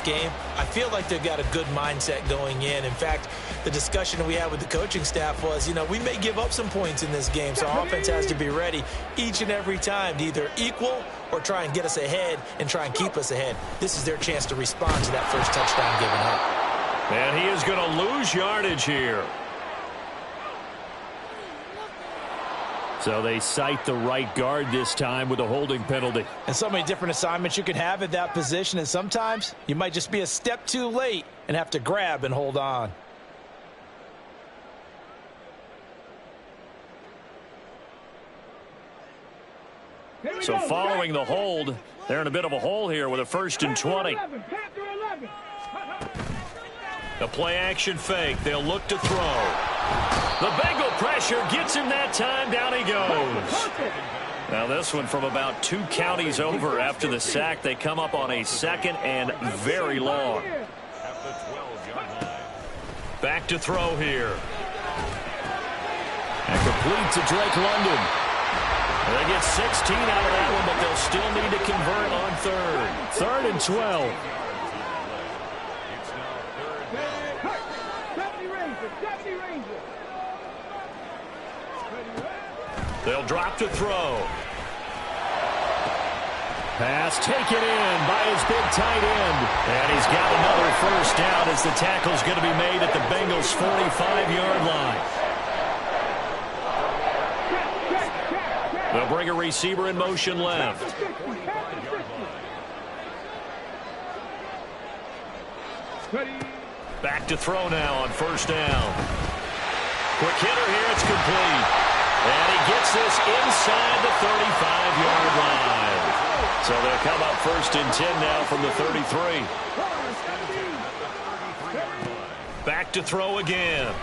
game, I feel like they've got a good mindset going in. In fact, the discussion we had with the coaching staff was, we may give up some points in this game, so our offense has to be ready each and every time to either equal or try and get us ahead and try and keep us ahead. This is their chance to respond to that first touchdown given up. And he is going to lose yardage here. So they cite the right guard this time with a holding penalty. And so many different assignments you can have at that position, and sometimes you might just be a step too late and have to grab and hold on. So following the hold, they're in a bit of a hole here with a 1st and 20. A play action fake. They'll look to throw. The Bengal pressure gets him that time. Down he goes. Now this one from about 2 counties over after the sack. They come up on a 2nd and very long. Back to throw here. And complete to Drake London. They get 16 out of that one, but they'll still need to convert on 3rd. 3rd and 12. They'll drop to throw. Pass taken in by his big tight end. And he's got another 1st down as the tackle's going to be made at the Bengals' 45-yard line. They'll bring a receiver in motion left. Back to throw now on 1st down. Quick hitter here, it's complete. And he gets this inside the 35-yard line. So they'll come up 1st and 10 now from the 33. Back to throw again.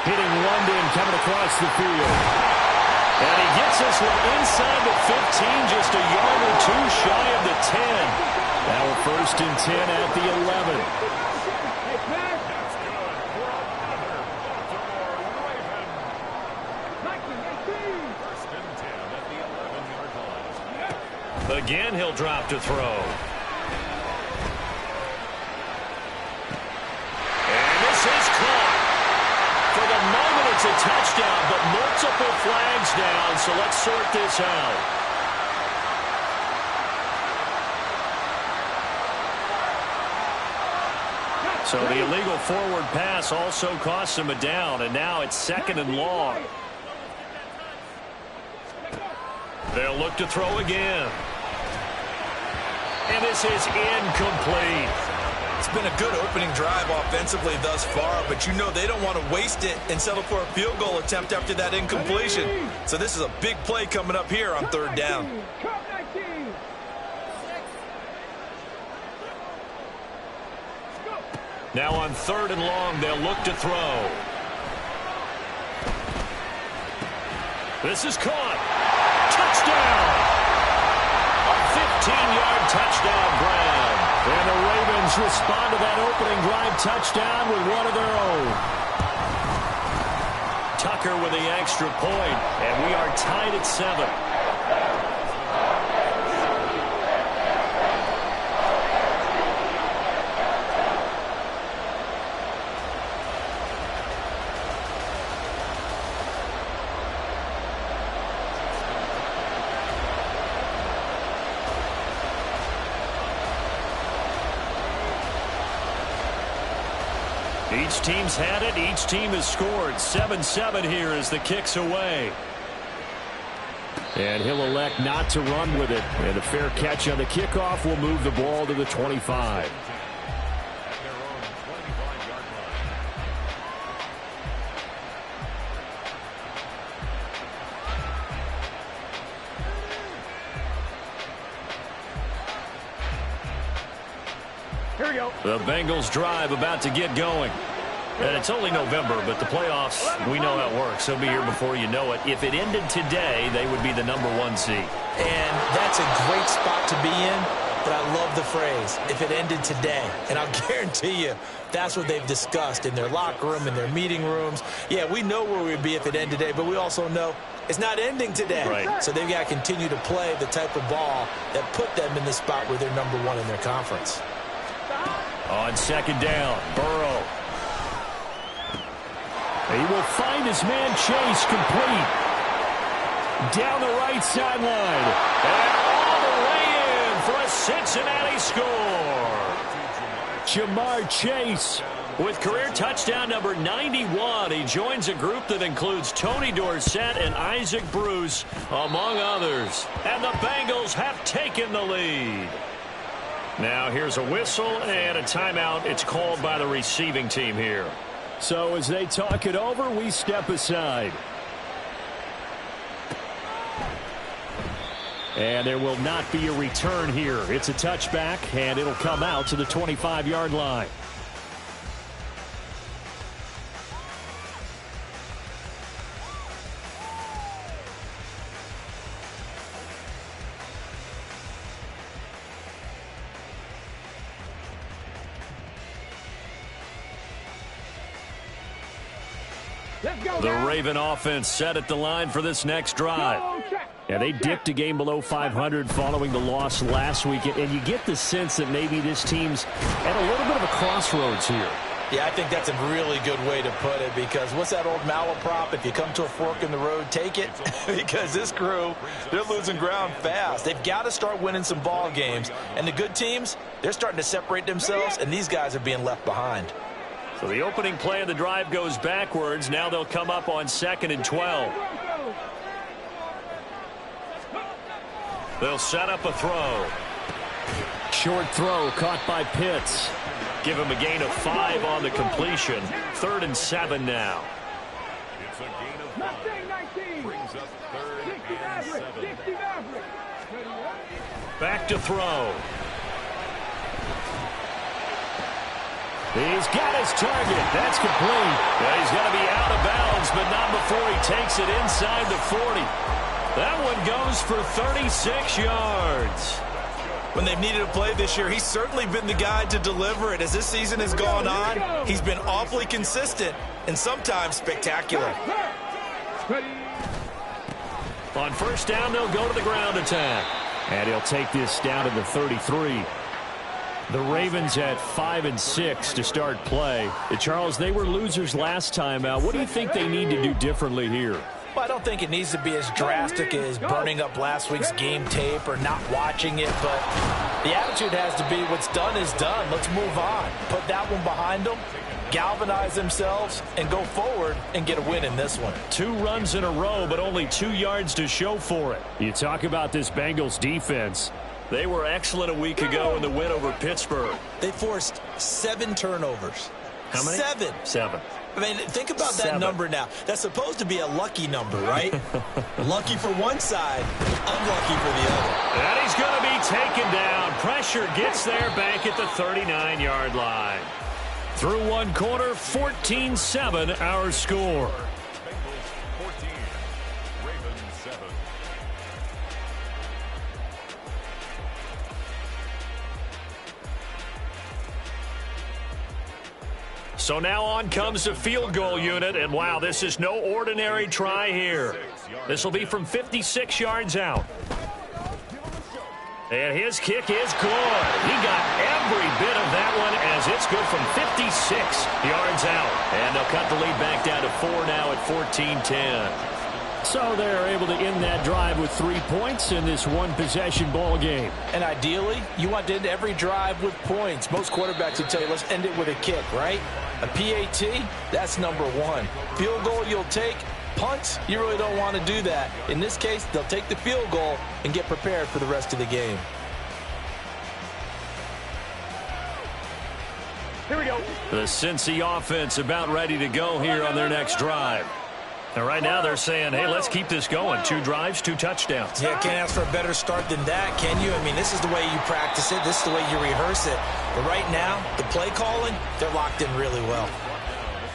Hitting London coming across the field. And he gets this one inside the 15, just a yard or 2 shy of the 10. Now we're 1st and 10 at the 11. Again, he'll drop to throw. And this is caught. For the moment, it's a touchdown, but multiple flags down, so let's sort this out. So the illegal forward pass also costs him a down, and now it's 2nd and long. They'll look to throw again. And this is incomplete. It's been a good opening drive offensively thus far, but they don't want to waste it and settle for a field goal attempt after that incompletion. So this is a big play coming up here on 3rd down. Now on 3rd and long, they'll look to throw. This is caught. Touchdown! 15-yard touchdown grab. And the Ravens respond to that opening drive touchdown with one of their own. Tucker with the extra point, and we are tied at 7. Each team's had it. Each team has scored. 7-7 here as the kick's away. And he'll elect not to run with it. And a fair catch on the kickoff will move the ball to the 25. Here we go. The Bengals drive about to get going. And it's only November, but the playoffs, we know how it works. They'll be here before you know it. If it ended today, they would be the #1 seed. And that's a great spot to be in, but I love love the phrase, if it ended today. And I'll guarantee you that's what they've discussed in their locker room, in their meeting rooms. Yeah, we know where we'd be if it ended today, but we also know it's not ending today. Right. So they've got to continue to play the type of ball that put them in the spot where they're #1 in their conference. On second down, Burrow. He will find his man Chase complete. Down the right sideline. And all the way in for a Cincinnati score. Jamar Chase with career touchdown number 91. He joins a group that includes Tony Dorsett and Isaac Bruce, among others. And the Bengals have taken the lead. Now here's a whistle and a timeout. It's called by the receiving team here. So as they talk it over, we step aside. And there will not be a return here. It's a touchback, and it'll come out to the 25-yard line. The Raven offense set at the line for this next drive. Yeah, they dipped a game below 500 following the loss last week, and you get the sense that maybe this team's at a little bit of a crossroads here. Yeah, I think that's a really good way to put it, because what's that old malaprop? If you come to a fork in the road, take it. Because this crew, they're losing ground fast. They've got to start winning some ball games. And the good teams, they're starting to separate themselves, and these guys are being left behind. So the opening play of the drive goes backwards. Now they'll come up on 2nd and 12. They'll set up a throw. Short throw caught by Pitts. Give him a gain of 5 on the completion. 3rd and 7 now. It's a gain of 5. Brings up 3rd and 7. Back to throw. He's got his target. That's complete. Yeah, he's got to be out of bounds, but not before he takes it inside the 40. That one goes for 36 yards. When they've needed a play this year, he's certainly been the guy to deliver it. As this season has gone on, he's been awfully consistent and sometimes spectacular. On first down, they'll go to the ground attack. And he'll take this down to the 33. The Ravens at 5 and 6 to start play. Charles, they were losers last time out. What do you think they need to do differently here? Well, I don't think it needs to be as drastic as burning up last week's game tape or not watching it, but the attitude has to be what's done is done. Let's move on. Put that one behind them, galvanize themselves, and go forward and get a win in this one. 2 runs in a row, but only 2 yards to show for it. You talk about this Bengals defense. They were excellent a week ago in the win over Pittsburgh. They forced 7 turnovers. How many? 7. 7. I mean, think about that number now. That's supposed to be a lucky number, right? Lucky for one side, unlucky for the other. And he's going to be taken down. Pressure gets there back at the 39-yard line. Through one quarter, 14-7 our score. Bengals 14, Ravens 7. So now on comes the field goal unit, and wow, this is no ordinary try here. This will be from 56 yards out. And his kick is good. He got every bit of that one as it's good from 56 yards out. And they'll cut the lead back down to 4 now at 14-10. So they're able to end that drive with 3 points in this one-possession ball game. And ideally, you want to end every drive with points. Most quarterbacks would tell you, let's end it with a kick, right? A PAT, that's number 1. Field goal you'll take. Punts, you really don't want to do that. In this case, they'll take the field goal and get prepared for the rest of the game. Here we go. The Cincy offense about ready to go here on their next drive. And right now they're saying, hey, let's keep this going. 2 drives, 2 touchdowns. Yeah, can't ask for a better start than that, can you? I mean, this is the way you practice it. This is the way you rehearse it. But right now, the play calling, they're locked in really well.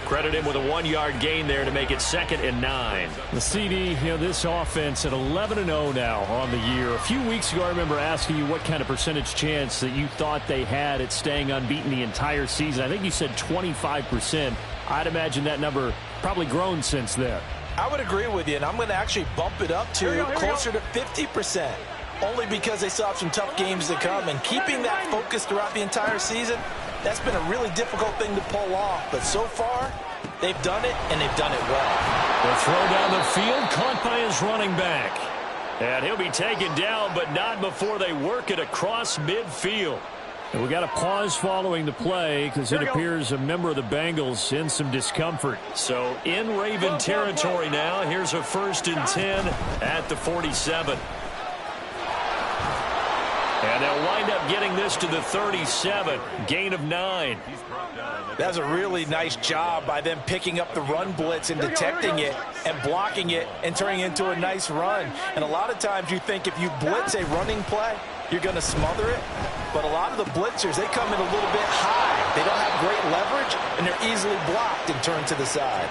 Credit him with a 1-yard gain there to make it 2nd and 9. The CD, this offense at 11-0 now on the year. A few weeks ago, I remember asking you what kind of percentage chance that you thought they had at staying unbeaten the entire season. I think you said 25%. I'd imagine that number probably grown since then. I would agree with you, and I'm going to actually bump it up to closer to 50%. Only because they still have some tough games to come, and keeping that focus throughout the entire season, that's been a really difficult thing to pull off. But so far, they've done it, and they've done it well. The throw down the field, caught by his running back. And he'll be taken down, but not before they work it across midfield. And we got a pause following the play because it appears a member of the Bengals in some discomfort. So in Raven territory now. Here's a 1st and 10 at the 47. And they'll wind up getting this to the 37. Gain of 9. That's a really nice job by them picking up the run blitz and detecting it and blocking it and turning it into a nice run. And a lot of times you think if you blitz a running play, you're going to smother it. But a lot of the blitzers, they come in a little bit high. They don't have great leverage, and they're easily blocked and turned to the side.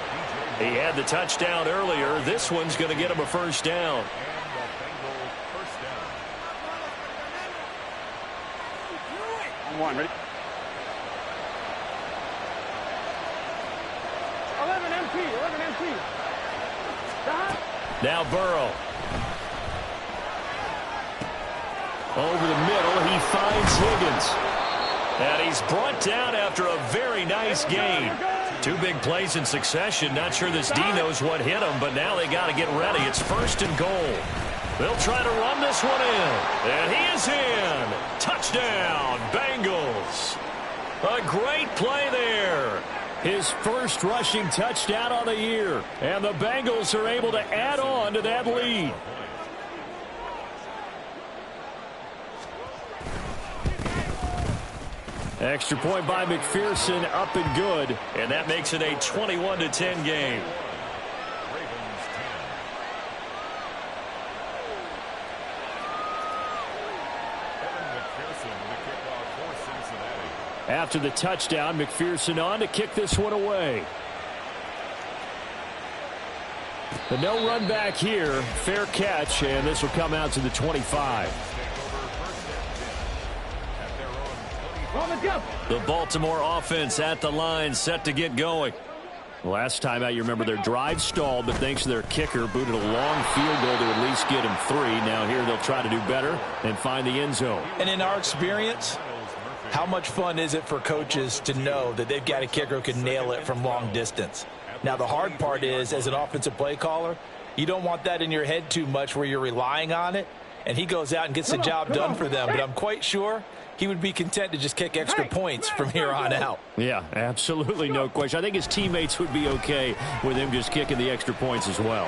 He had the touchdown earlier. This one's going to get him a 1st down. One, ready? 11 empty. Now Burrow. Over the middle, he finds Higgins. And he's brought down after a very nice gain. 2 big plays in succession. Not sure this D knows what hit him, but now they got to get ready. It's 1st and goal. They'll try to run this one in. And he is in. Touchdown, Bengals. A great play there. His first rushing touchdown on the year. And the Bengals are able to add on to that lead. Extra point by McPherson, up and good. And that makes it a 21-10 game. After the touchdown, McPherson on to kick this one away. The no run back here, fair catch, and this will come out to the 25. The Baltimore offense at the line, set to get going. Last time out, you remember their drive stalled, but thanks to their kicker, booted a long field goal to at least get him 3. Now here they'll try to do better and find the end zone. And in our experience, how much fun is it for coaches to know that they've got a kicker who can nail it from long distance? Now, the hard part is, as an offensive play caller, you don't want that in your head too much where you're relying on it, and he goes out and gets the job done for them. But I'm quite sure he would be content to just kick extra points from here on out. Yeah, absolutely, no question. I think his teammates would be okay with him just kicking the extra points as well.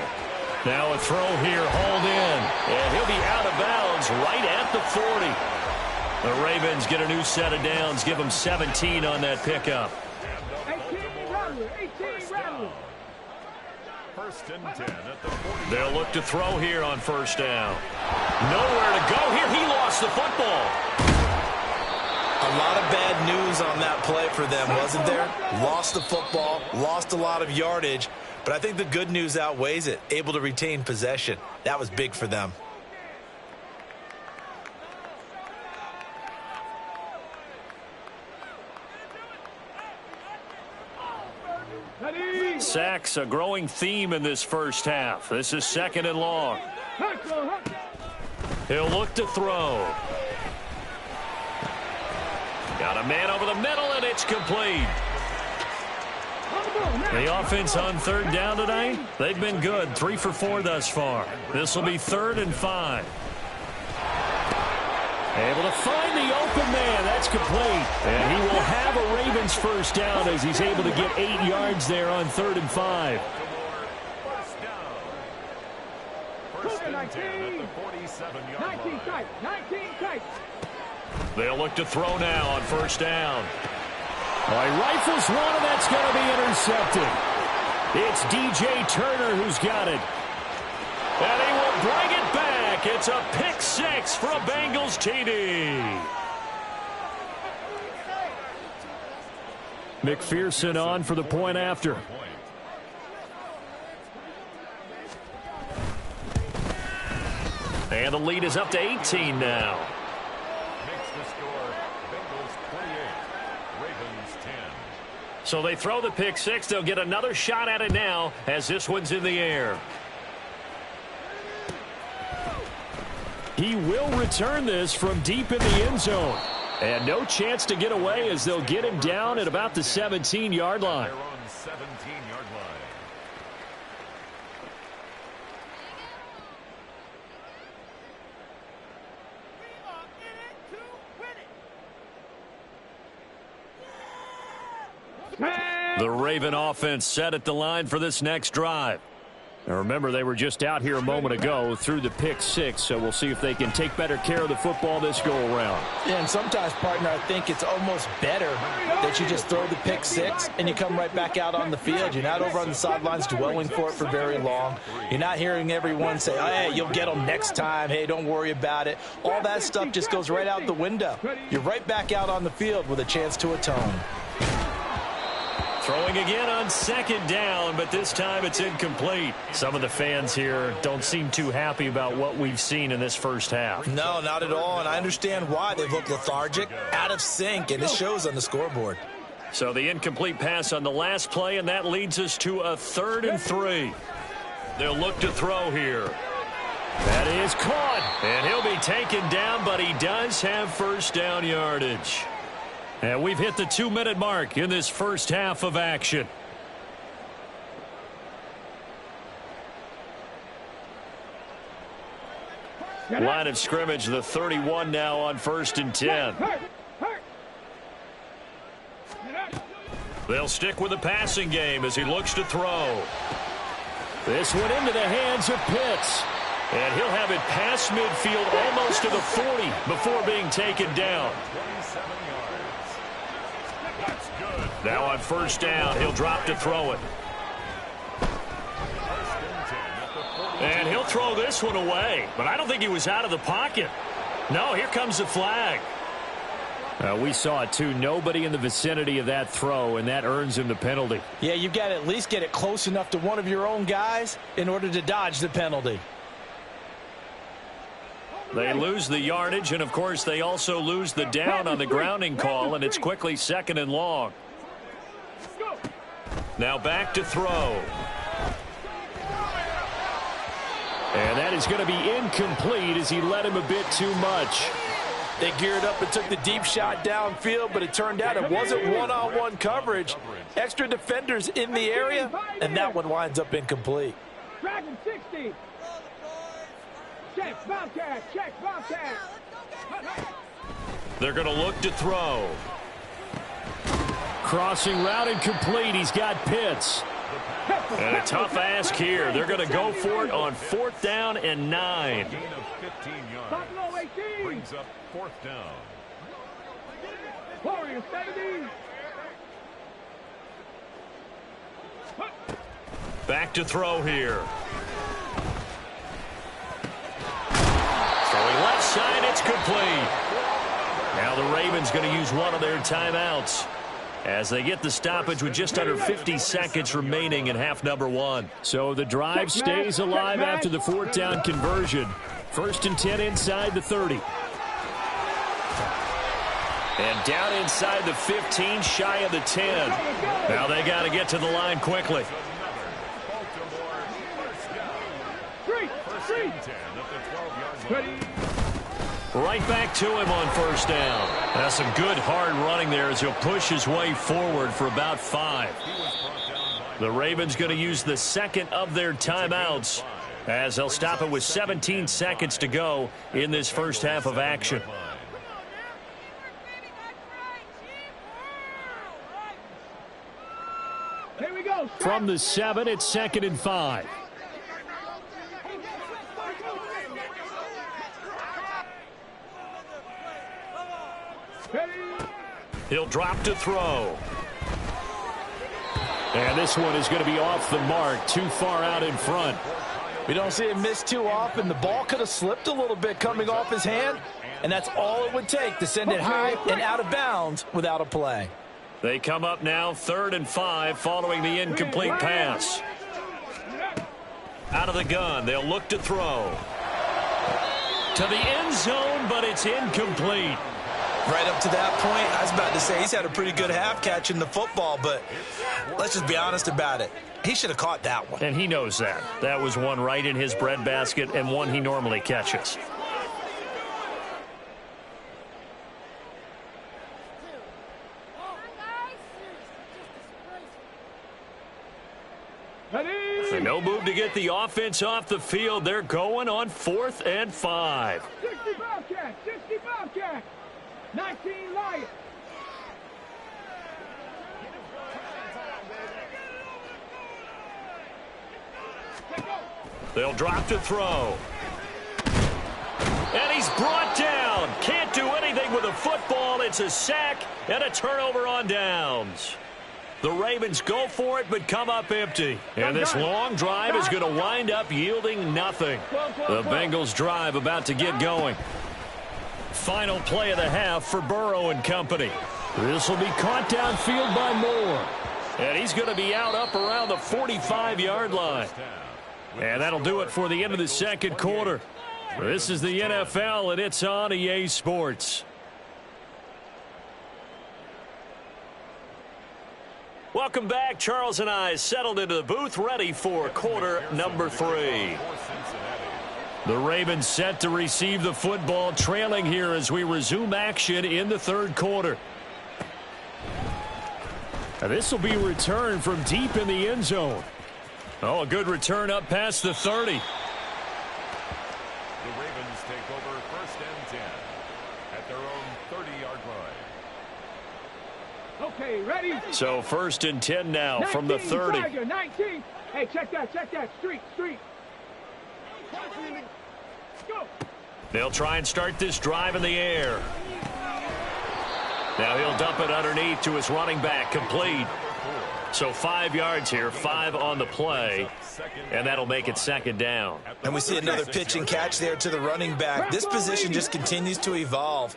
Now a throw here, hauled in, and he'll be out of bounds right at the 40. The Ravens get a new set of downs, give them 17 on that pickup. 18 Rattler. 1st and 10 at the 40. They'll look to throw here on 1st down. Nowhere to go here. He lost the football. A lot of bad news on that play for them, wasn't there? Lost the football, lost a lot of yardage, but I think the good news outweighs it. Able to retain possession. That was big for them. Sacks, a growing theme in this first half. This is 2nd and long. He'll look to throw. Got a man over the middle, and it's complete. The offense on 3rd down tonight, they've been good. 3 for 4 thus far. This will be 3rd and 5. Able to find the open man. That's complete. And he will have a Ravens 1st down as he's able to get 8 yards there on 3rd and 5. 1st and 10 at the 47-yard line. 19 tight. They'll look to throw now on 1st down. Well, he rifles one, and that's going to be intercepted. It's DJ Turner who's got it. And he will bring it back. It's a pick 6 for a Bengals TD. McPherson on for the point after. And the lead is up to 18 now. Makes the score Bengals 28, Ravens 10. So they throw the pick six. They'll get another shot at it now as this one's in the air. He will return this from deep in the end zone. And no chance to get away as they'll get him down at about the 17-yard line. They're on 17-yard line. The Raven offense set at the line for this next drive. Now remember, they were just out here a moment ago through the pick six, so we'll see if they can take better care of the football this go-around. Yeah, and sometimes, partner, I think it's almost better that you just throw the pick six and you come right back out on the field. You're not over on the sidelines dwelling for it for very long. You're not hearing everyone say, oh, hey, you'll get them next time. Hey, don't worry about it. All that stuff just goes right out the window. You're right back out on the field with a chance to atone. Throwing again on second down, but this time it's incomplete. Some of the fans here don't seem too happy about what we've seen in this first half. No, not at all, and I understand why. They've looked lethargic, out of sync, and it shows on the scoreboard. So the incomplete pass on the last play, and that leads us to a 3rd and 3. They'll look to throw here. That is caught. And he'll be taken down, but he does have first down yardage. And we've hit the 2-minute mark in this first half of action. Line of scrimmage, the 31 now on 1st and 10. They'll stick with the passing game as he looks to throw. This one into the hands of Pitts. And he'll have it past midfield almost to the 40 before being taken down. 27 yards. That's good. Now on 1st down, he'll drop to throw it. And he'll throw this one away. But I don't think he was out of the pocket. No, here comes the flag. We saw it, too. Nobody in the vicinity of that throw, and that earns him the penalty. Yeah, you've got to at least get it close enough to one of your own guys in order to dodge the penalty. They lose the yardage, and, of course, they also lose the down on the grounding call, and it's quickly 2nd and long. Now back to throw. And that is going to be incomplete as he led him a bit too much. They geared up and took the deep shot downfield, but it turned out it wasn't one-on-one coverage. Extra defenders in the area, and that one winds up incomplete. Dragon 60. Check, Bobcat. Check, Bobcat. They're going to look to throw. Crossing route incomplete. He's got Pitts. And a tough ask here. They're going to go for it on 4th down and 9. Gain of 15 yards. Brings up 4th down. Warriors 70. Back to throw here. Throwing left side, it's complete. Now the Ravens going to use one of their timeouts as they get the stoppage with just under 50 seconds remaining in half number 1. So the drive stays alive after the 4th down conversion. 1st and 10 inside the 30. And down inside the 15, shy of the 10. Now they got to get to the line quickly. Right back to him on 1st down. That's some good hard running there as he'll push his way forward for about 5. The Ravens going to use the 2nd of their timeouts as they'll stop it with 17 seconds to go in this first half of action. Here we go. From the 7, it's 2nd and 5. He'll drop to throw. And this one is going to be off the mark, too far out in front. We don't see him miss too often. The ball could have slipped a little bit coming off his hand, and that's all it would take to send it high and out of bounds without a play. They come up now 3rd and 5 following the incomplete pass. Out of the gun, they'll look to throw. To the end zone, but it's incomplete. Right up to that point, I was about to say he's had a pretty good half catching the football, but let's just be honest about it. He should have caught that one. And he knows that. That was one right in his breadbasket and one he normally catches. So no move to get the offense off the field. They're going on 4th and 5. 60 Bobcats, 60 Bobcats, 19 Lions. They'll drop to throw. And he's brought down. Can't do anything with the football. It's a sack and a turnover on downs. The Ravens go for it but come up empty. And this long drive is going to wind up yielding nothing. The Bengals drive about to get going. Final play of the half for Burrow and company. This will be caught downfield by Moore. And he's going to be out up around the 45-yard line. And that'll do it for the end of the second quarter. This is the NFL, and it's on EA Sports. Welcome back. Charles and I settled into the booth, ready for quarter number 3. The Ravens set to receive the football, trailing here as we resume action in the third quarter. And this will be returned from deep in the end zone. Oh, a good return up past the 30. The Ravens take over 1st and 10 at their own 30-yard line. Okay, ready? So 1st and 10 now from the 30. Tiger, 19. Hey, check that. Street. Go. They'll try and start this drive in the air. Now he'll dump it underneath to his running back, complete. So 5 yards here, 5 on the play, and that'll make it 2nd down. And we see another pitch and catch there to the running back. This position just continues to evolve.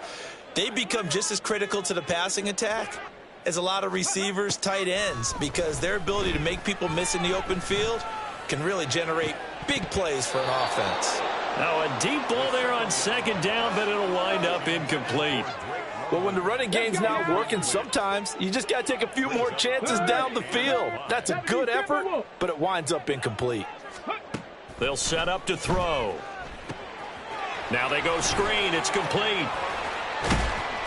They become just as critical to the passing attack as a lot of receivers, tight ends, because their ability to make people miss in the open field can really generate big plays for an offense. Now a deep ball there on 2nd down, but it'll wind up incomplete. Well, when the running game's not working, sometimes you just got to take a few more chances down the field. That's a good effort, but it winds up incomplete. They'll set up to throw. Now they go screen. It's complete.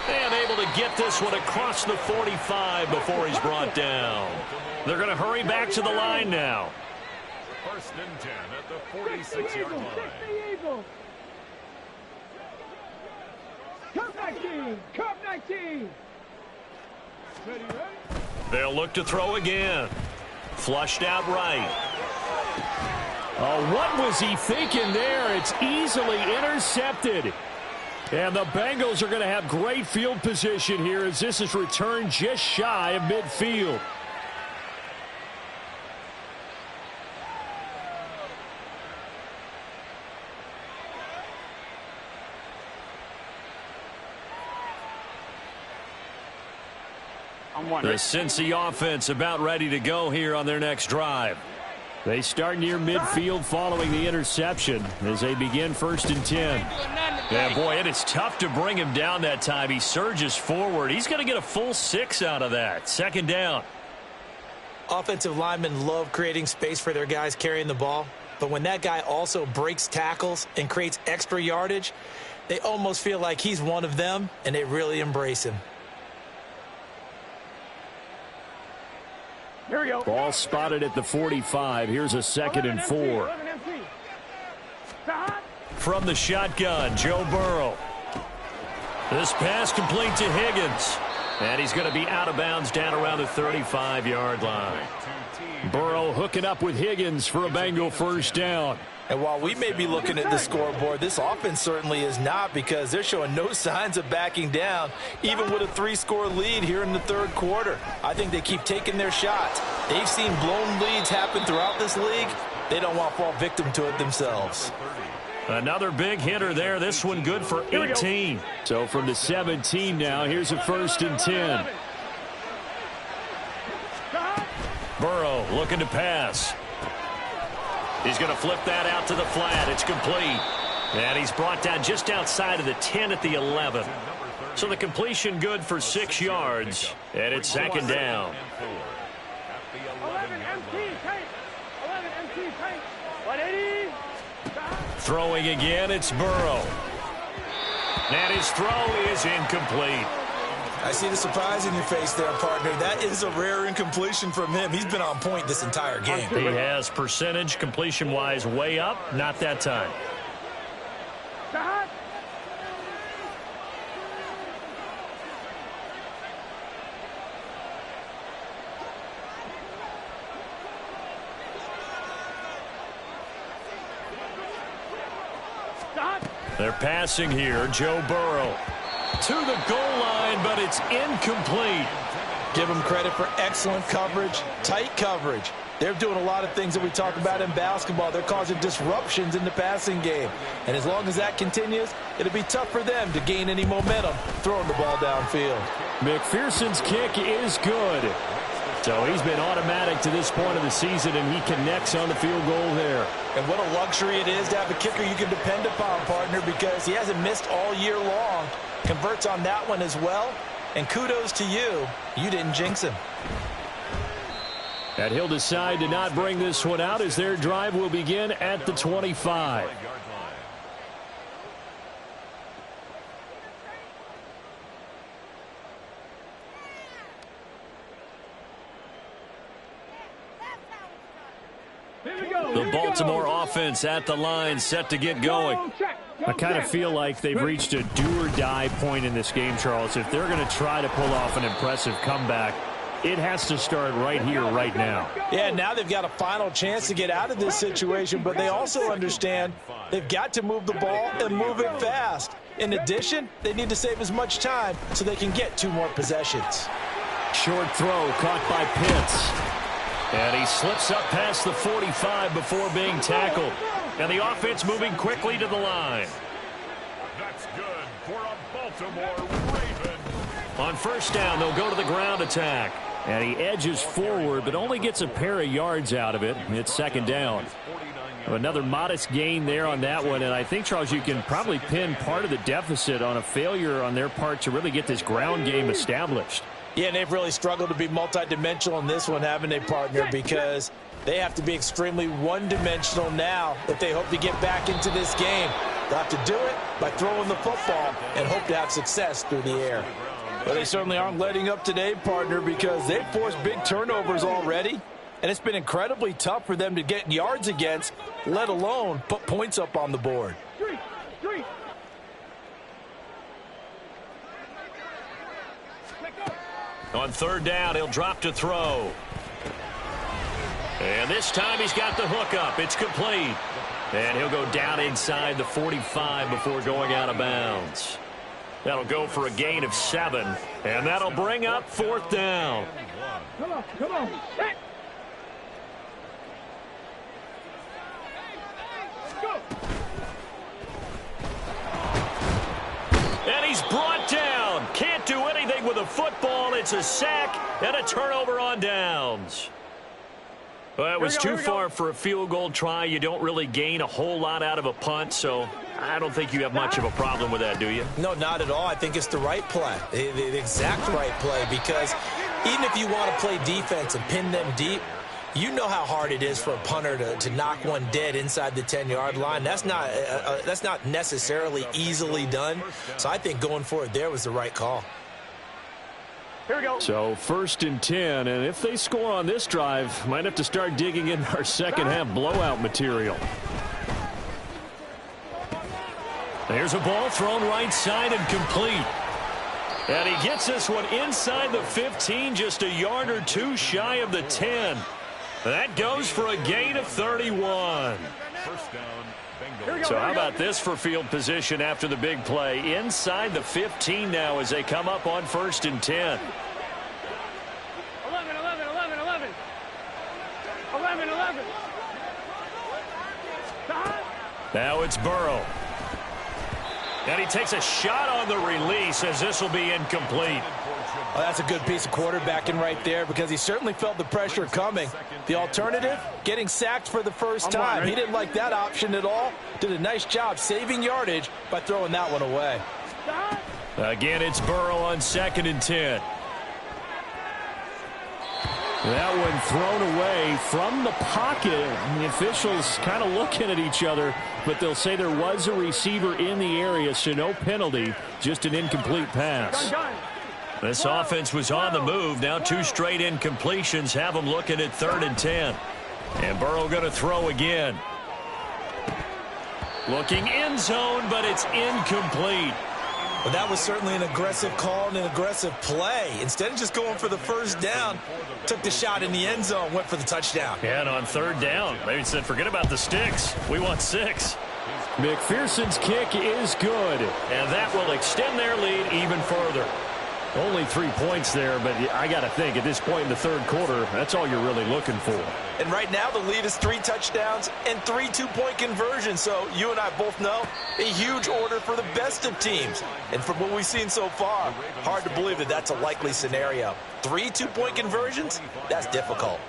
And able to get this one across the 45 before he's brought down. They're going to hurry back to the line now. 1st and 10 at the 46-yard line. Cup 19. Ready? They'll look to throw again. Flushed out right. Oh, what was he thinking there? It's easily intercepted. And the Bengals are going to have great field position here as this is returned just shy of midfield. The Cincy offense about ready to go here on their next drive. They start near midfield following the interception as they begin 1st and 10. Yeah, boy, it is tough to bring him down that time. He surges forward. He's going to get a full 6 out of that. 2nd down. Offensive linemen love creating space for their guys carrying the ball, but when that guy also breaks tackles and creates extra yardage, they almost feel like he's one of them, and they really embrace him. Here we go. Ball spotted at the 45. Here's a 2nd and 4. From the shotgun, Joe Burrow. This pass complete to Higgins. And he's going to be out of bounds down around the 35-yard line. Burrow hooking up with Higgins for a Bengal 1st down. And while we may be looking at the scoreboard, this offense certainly is not, because they're showing no signs of backing down, even with a 3-score lead here in the third quarter. I think they keep taking their shots. They've seen blown leads happen throughout this league. They don't want to fall victim to it themselves. Another big hitter there. This one good for 18. So from the 17 now, here's a 1st and 10. Burrow looking to pass. He's going to flip that out to the flat. It's complete. And he's brought down just outside of the 10 at the 11. So the completion good for 6 yards. And it's second down. 11 MT tank. 11 MT tank. 180. Throwing again, it's Burrow. And his throw is incomplete. I see the surprise in your face there, partner. That is a rare incompletion from him. He's been on point this entire game. He has percentage completion-wise way up. Not that time. They're passing here. Joe Burrow to the goal line, but it's incomplete. Give them credit for excellent coverage, tight coverage. They're doing a lot of things that we talk about in basketball. They're causing disruptions in the passing game. And as long as that continues, it'll be tough for them to gain any momentum throwing the ball downfield. McPherson's kick is good. So he's been automatic to this point of the season, and he connects on the field goal there. And what a luxury it is to have a kicker you can depend upon, partner, because he hasn't missed all year long. Converts on that one as well. And kudos to you. You didn't jinx him. And he'll decide to not bring this one out as their drive will begin at the 25. The Baltimore offense at the line, set to get going. I kind of feel like they've reached a do-or-die point in this game, Charles. If they're going to try to pull off an impressive comeback, it has to start right here, right now. Yeah, now they've got a final chance to get out of this situation, but they also understand they've got to move the ball and move it fast. In addition, they need to save as much time so they can get 2 more possessions. Short throw caught by Pitts. And he slips up past the 45 before being tackled. And the offense moving quickly to the line. That's good for a Baltimore Raven. On first down, they'll go to the ground attack. And he edges forward, but only gets a pair of yards out of it. It's second down. Another modest gain there on that one. And I think, Charles, you can probably pin part of the deficit on a failure on their part to really get this ground game established. Yeah, and they've really struggled to be multidimensional in this one, haven't they, partner? Because they have to be extremely one-dimensional now if they hope to get back into this game. They'll have to do it by throwing the football and hope to have success through the air. But they certainly aren't letting up today, partner, because they've forced big turnovers already. And it's been incredibly tough for them to get yards against, let alone put points up on the board. On third down, he'll drop to throw. And this time he's got the hook up. It's complete. And he'll go down inside the 45 before going out of bounds. That'll go for a gain of 7. And that'll bring up fourth down. Come on. Hey. Go. And he's brought down. Can't do anything with a football. It's a sack and a turnover on downs. Well, it was too far for a field goal try. You don't really gain a whole lot out of a punt, so I don't think you have much of a problem with that, do you? No, not at all. I think it's the right play, the exact right play, because even if you want to play defense and pin them deep, you know how hard it is for a punter to knock one dead inside the 10-yard line. That's not necessarily easily done. So I think going for it there was the right call. Here we go. So first and 10, and if they score on this drive, might have to start digging in our second half blowout material. There's a ball thrown right side and complete. And he gets this one inside the 15, just a yard or two shy of the 10. That goes for a gain of 31. First down, So how about this for field position after the big play? Inside the 15 now as they come up on first and 10. 11. Now it's Burrow. And he takes a shot on the release as this will be incomplete. Well, that's a good piece of quarterbacking right there because he certainly felt the pressure coming. The alternative, getting sacked for the first time. He didn't like that option at all. Did a nice job saving yardage by throwing that one away. Again, it's Burrow on 2nd and 10. That one thrown away from the pocket. The officials kind of looking at each other, but they'll say there was a receiver in the area, so no penalty, just an incomplete pass. This offense was on the move. Now 2 straight incompletions have them looking at 3rd and 10. And Burrow going to throw again. Looking end zone, but it's incomplete. Well, that was certainly an aggressive call and an aggressive play. Instead of just going for the first down, took the shot in the end zone, went for the touchdown. Yeah, and on 3rd down, they said, forget about the sticks. We want 6. McPherson's kick is good. And that will extend their lead even further. Only 3 points there, but I got to think at this point in the 3rd quarter, that's all you're really looking for. And right now the lead is 3 touchdowns and 3 two-point conversions. So you and I both know a huge order for the best of teams. And from what we've seen so far, hard to believe that that's a likely scenario. 3 two-point conversions? That's difficult.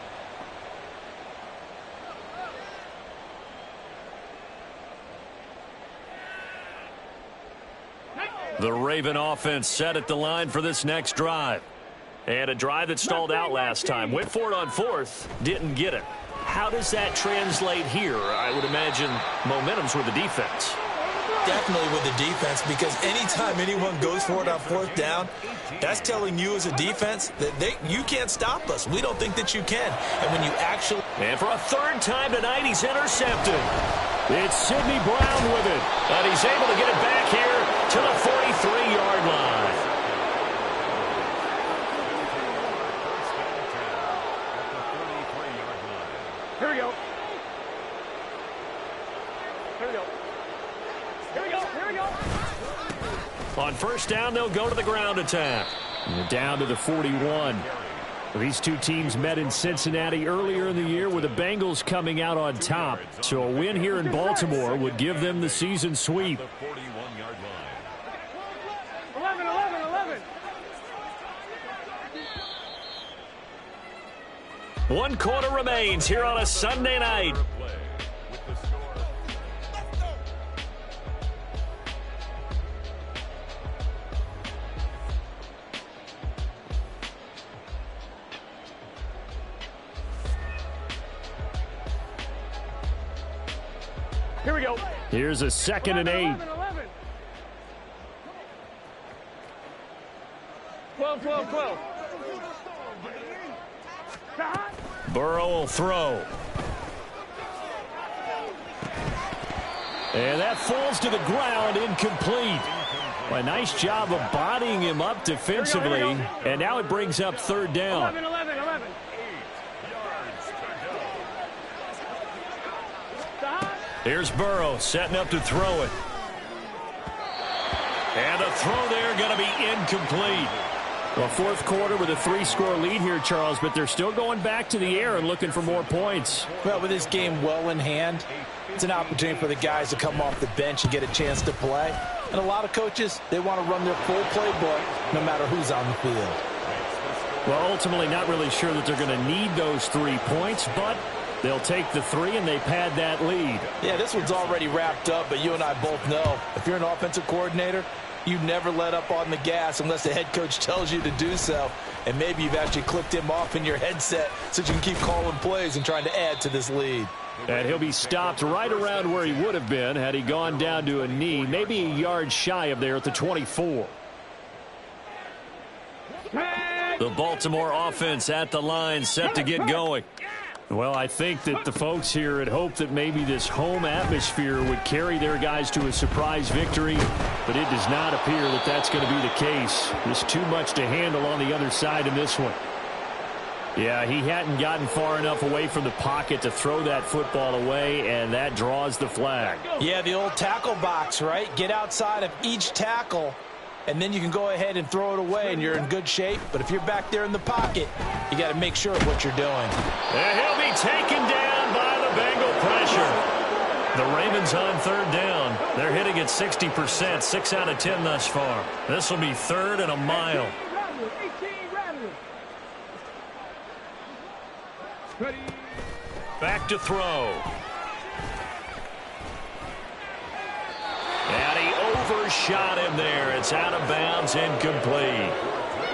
The Raven offense set at the line for this next drive. And a drive that stalled out last time. Went for it on 4th, didn't get it. How does that translate here? I would imagine momentum's with the defense. Definitely with the defense, because anytime anyone goes for it on 4th down, that's telling you as a defense that you can't stop us. We don't think that you can. And when you actually... And for a 3rd time tonight, he's intercepted. It's Sidney Brown with it. But he's able to get it back here to the 43-yard line. Here we go. Here we go. Here we go. Here we go. On 1st down, they'll go to the ground attack. And down to the 41. These two teams met in Cincinnati earlier in the year with the Bengals coming out on top. So a win here in Baltimore would give them the season sweep. 11, 11, 11. 1 quarter remains here on a Sunday night. Here we go. Here's a 2nd and 8. 11, 11. 12, 12, 12. Burrow will throw. And that falls to the ground, incomplete. A nice job of bodying him up defensively. And now it brings up 3rd down. 11, 11, 11. Here's Burrow setting up to throw it. And the throw there going to be incomplete. Well, 4th quarter with a 3-score lead here, Charles, but they're still going back to the air and looking for more points. Well, with this game well in hand, it's an opportunity for the guys to come off the bench and get a chance to play. And a lot of coaches, they want to run their full playbook no matter who's on the field. Well, ultimately not really sure that they're going to need those 3 points, but they'll take the 3 and they pad that lead. Yeah, this one's already wrapped up, but you and I both know if you're an offensive coordinator, you never let up on the gas unless the head coach tells you to do so. And maybe you've actually clicked him off in your headset so you can keep calling plays and trying to add to this lead. And he'll be stopped right around where he would have been had he gone down to a knee, maybe a yard shy of there at the 24. The Baltimore offense at the line set to get going. Well, I think that the folks here had hoped that maybe this home atmosphere would carry their guys to a surprise victory, but it does not appear that that's going to be the case. There's too much to handle on the other side in this one. Yeah, he hadn't gotten far enough away from the pocket to throw that football away, and that draws the flag. Yeah, the old tackle box, right? Get outside of each tackle, and then you can go ahead and throw it away, and you're in good shape. But if you're back there in the pocket, you got to make sure of what you're doing. And he'll be taken down by the Bengal pressure. The Ravens on third down. They're hitting at 60%, 6 out of 10 thus far. This will be 3rd and a mile. Back to throw. And he overshot him there. It's out of bounds, incomplete.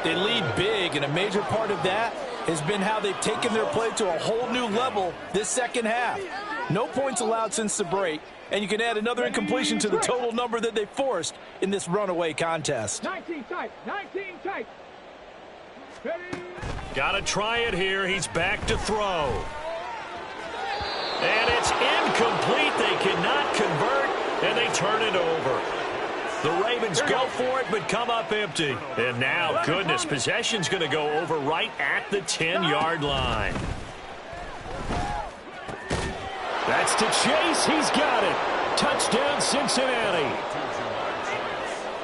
They lead big, and a major part of that has been how they've taken their play to a whole new level this second half. No points allowed since the break, and you can add another incompletion to the total number that they forced in this runaway contest. 19 tight, 19 tight. Got to try it here. He's back to throw. And it's incomplete. They cannot convert, and they turn it over. The Ravens go for it, but come up empty. And now, goodness, possession's going to go over right at the 10-yard line. That's to Chase. He's got it. Touchdown, Cincinnati.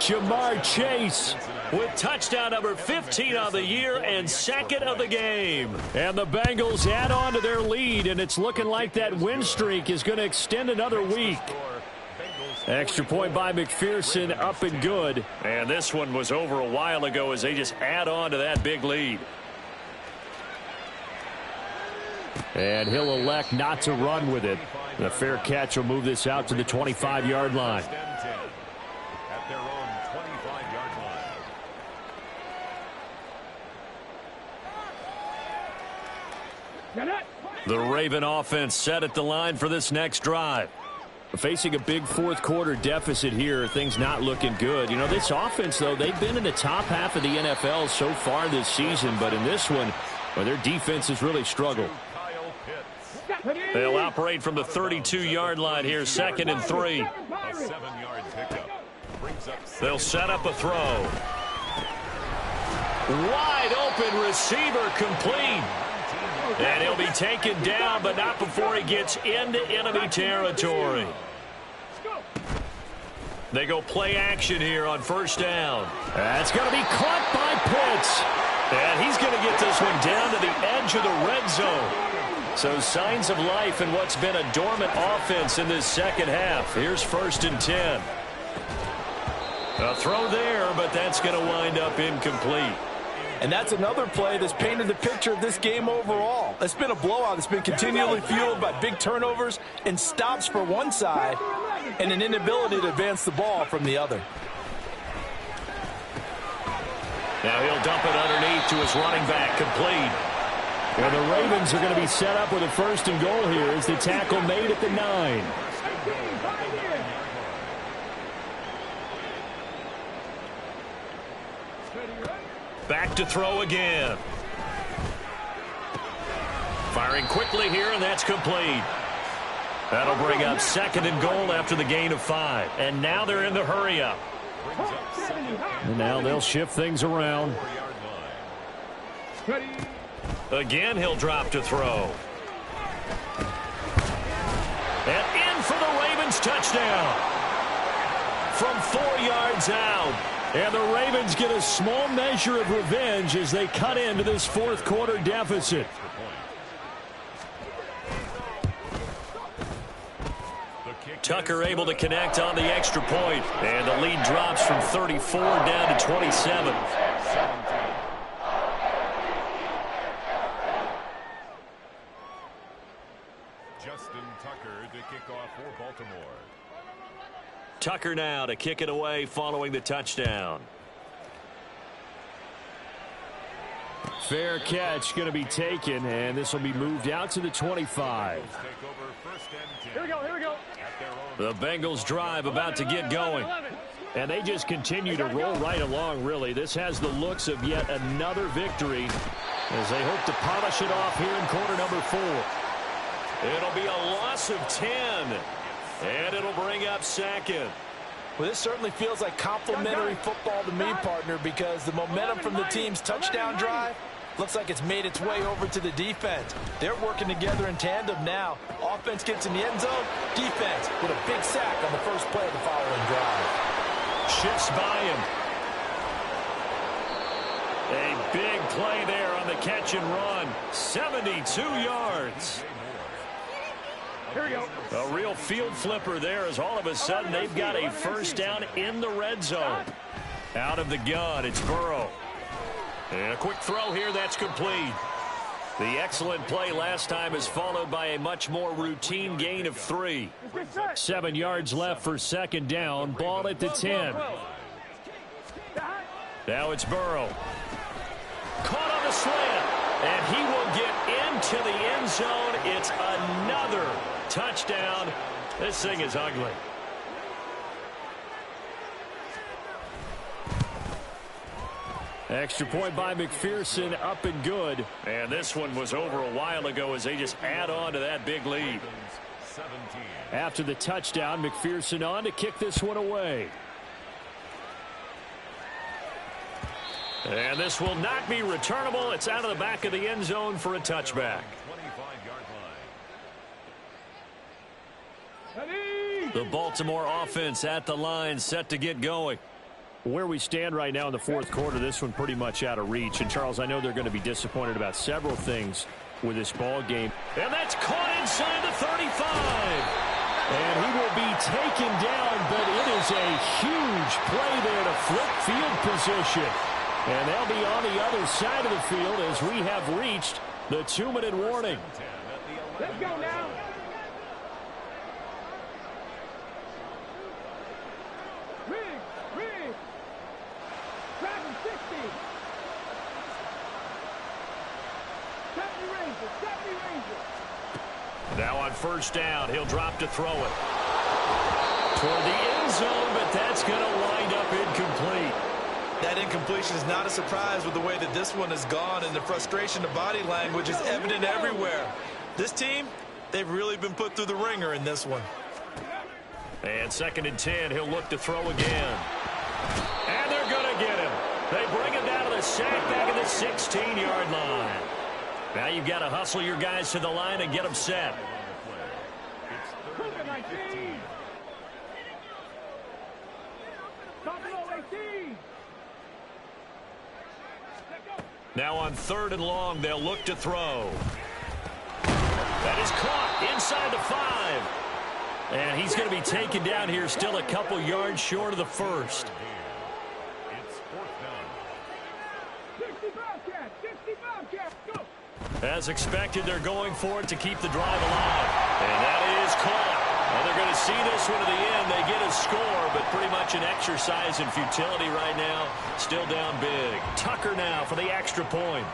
Jamar Chase with touchdown number 15 on the year and 2nd of the game. And the Bengals add on to their lead, and it's looking like that win streak is going to extend another week. Extra point by McPherson, up and good. And this one was over a while ago as they just add on to that big lead. And he'll elect not to run with it. The fair catch will move this out to the 25-yard line. At their own 25-yard line. The Raven offense set at the line for this next drive. Facing a big fourth-quarter deficit here, things not looking good. You know, this offense, though, they've been in the top half of the NFL so far this season, but in this one, well, their defense has really struggled. They'll operate from the 32-yard line here, 2nd and 3. A 7-yard pickup. They'll set up a throw. Wide open receiver complete. And he'll be taken down, but not before he gets into enemy territory. They go play action here on 1st down. That's going to be caught by Pitts. And he's going to get this one down to the edge of the red zone. So signs of life in what's been a dormant offense in this second half. Here's 1st and 10. A throw there, but that's going to wind up incomplete. And that's another play that's painted the picture of this game overall. It's been a blowout. It's been continually fueled by big turnovers and stops for one side and an inability to advance the ball from the other. Now he'll dump it underneath to his running back, complete. Well, the Ravens are going to be set up with a 1st and goal here as the tackle made at the 9. Back to throw again. Firing quickly here, and that's complete. That'll bring up 2nd and goal after the gain of 5. And now they're in the hurry-up. And now they'll shift things around. Again, he'll drop to throw. And in for the Ravens touchdown. From 4 yards out. And the Ravens get a small measure of revenge as they cut into this fourth-quarter deficit. Tucker able to connect on the extra point. And the lead drops from 34 down to 27. Justin Tucker to kick off for Baltimore. Tucker now to kick it away following the touchdown. Fair catch going to be taken, and this will be moved out to the 25. Here we go, here we go. The Bengals drive about to get going. And they just continue to roll right along, really. This has the looks of yet another victory as they hope to polish it off here in quarter number 4. It'll be a loss of 10. And it'll bring up 2nd. Well, this certainly feels like complimentary football to me, partner, because the momentum from the team's touchdown drive looks like it's made its way over to the defense. They're working together in tandem now. Offense gets in the end zone. Defense with a big sack on the first play of the following drive. Shifts by him. A big play there on the catch and run. 72 yards. A real field flipper there as all of a sudden they've got a first down in the red zone. Out of the gun, it's Burrow. And a quick throw here, that's complete. The excellent play last time is followed by a much more routine gain of 3. 7 yards left for second down. Ball at the 10. Now it's Burrow. Caught on the slant. And he will get into the end zone. It's another touchdown. This thing is ugly. Extra point by McPherson, up and good. And this one was over a while ago as they just add on to that big lead. After the touchdown, McPherson on to kick this one away. And this will not be returnable. It's out of the back of the end zone for a touchback. The Baltimore offense at the line, set to get going. Where we stand right now in the fourth quarter, this one pretty much out of reach. And, Charles, I know they're going to be disappointed about several things with this ball game. And that's caught inside the 35. And he will be taken down, but it is a huge play there to flip field position. And they'll be on the other side of the field as we have reached the 2-minute warning. Let's go now. Rig. Driving 60. 70 Rangers. Now on first down, he'll drop to throw it. Toward the end zone, but that's going to wind up incomplete. That incompletion is not a surprise with the way that this one has gone, and the frustration, the body language is evident everywhere. This team, they've really been put through the ringer in this one. And 2nd and 10, he'll look to throw again. And they're going to get him. They bring him down to the sack back at the 16-yard line. Now you've got to hustle your guys to the line and get them set. Now on 3rd and long, they'll look to throw. That is caught inside the 5. And he's going to be taken down here, still a couple yards short of the first. It's 4th down. 60 Bobcats, go! As expected, they're going for it to keep the drive alive. And that is caught. And they're going to see this one to the end. They get a score, but pretty much an exercise in futility right now. Still down big. Tucker now for the extra point.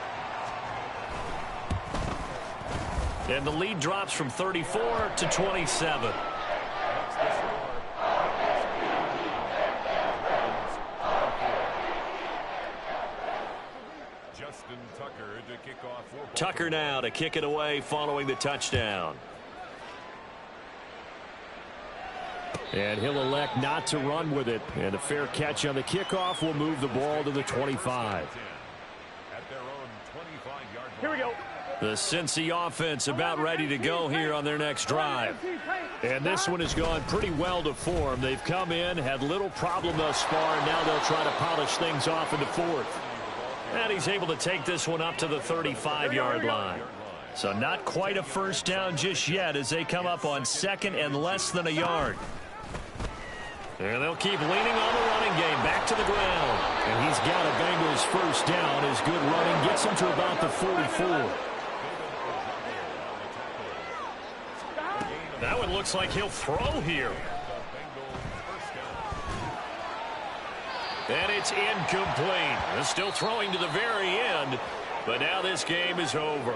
And the lead drops from 34 to 27. Tucker now to kick it away following the touchdown. And he'll elect not to run with it. And a fair catch on the kickoff will move the ball to the 25. Here we go. The Cincy offense about ready to go here on their next drive. And this one has gone pretty well to form. They've come in, had little problem thus far, and now they'll try to polish things off in the 4th. And he's able to take this one up to the 35-yard line. So not quite a first down just yet as they come up on 2nd and less than a yard. And they'll keep leaning on the running game back to the ground. And he's got a Bengals first down as good running gets him to about the 44. That one looks like he'll throw here. And it's incomplete. They're still throwing to the very end, but now this game is over.